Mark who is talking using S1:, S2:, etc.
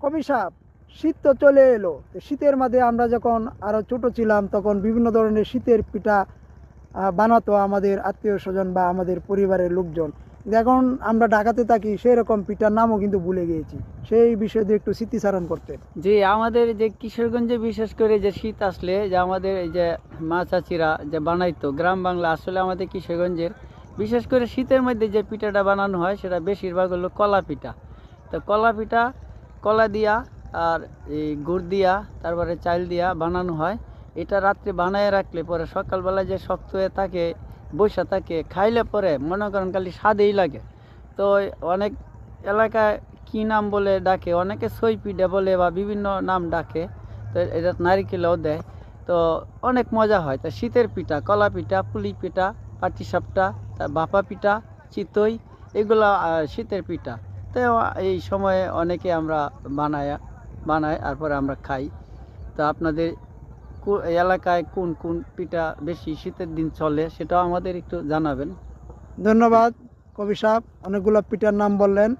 S1: কবি সাহেব, শীত তো চলে এলো। তো শীতের মাঝে আমরা যখন আরো ছোট ছিলাম তখন বিভিন্ন ধরনের শীতের পিঠা বানাতো আমাদের আত্মীয় স্বজন বা আমাদের পরিবারের লোকজন। কিন্তু এখন আমরা ঢাকাতে থাকি, সেই রকম পিঠার নামও কিন্তু ভুলে গিয়েছি। সেই বিষয়ে দিয়ে একটু স্মৃতিচারণ করতেন।
S2: জি, আমাদের যে কিশোরগঞ্জে বিশেষ করে যে শীত আসলে যে আমাদের এই যে মা চাচিরা যে বানাইতো গ্রাম বাংলা, আসলে আমাদের কিশোরগঞ্জের বিশেষ করে শীতের মধ্যে যে পিঠাটা বানানো হয় সেটা বেশিরভাগ হলো কলা পিঠা। তো কলা পিঠা কলা দিয়া আর এই গুড় দিয়া তারপরে চাল দিয়া বানানো হয়। এটা রাত্রে বানায় রাখলে পরে সকালবেলা যে শক্ত হয়ে থাকে বসে থাকে, খাইলে পরে মনে করেন খালি স্বাদেই লাগে। তো অনেক এলাকায় কি নাম বলে ডাকে, অনেকে সই পিঠা বলে বা বিভিন্ন নাম ডাকে। তো এটা নারিকেলও দেয়। তো অনেক মজা হয়। তো শীতের পিঠা কলা পিঠা, পুলি পিঠা, পাটিসাপটা, ভাপা পিঠা, চিতই, এগুলো শীতের পিঠা। তো এই সময়ে অনেকে আমরা বানাই তারপরে আমরা খাই। তো আপনাদের এলাকায় কোন কোন পিঠা বেশি শীতের দিন চলে সেটাও আমাদের একটু জানাবেন।
S1: ধন্যবাদ কবি সাহেব, অনেকগুলো পিঠার নাম বললেন।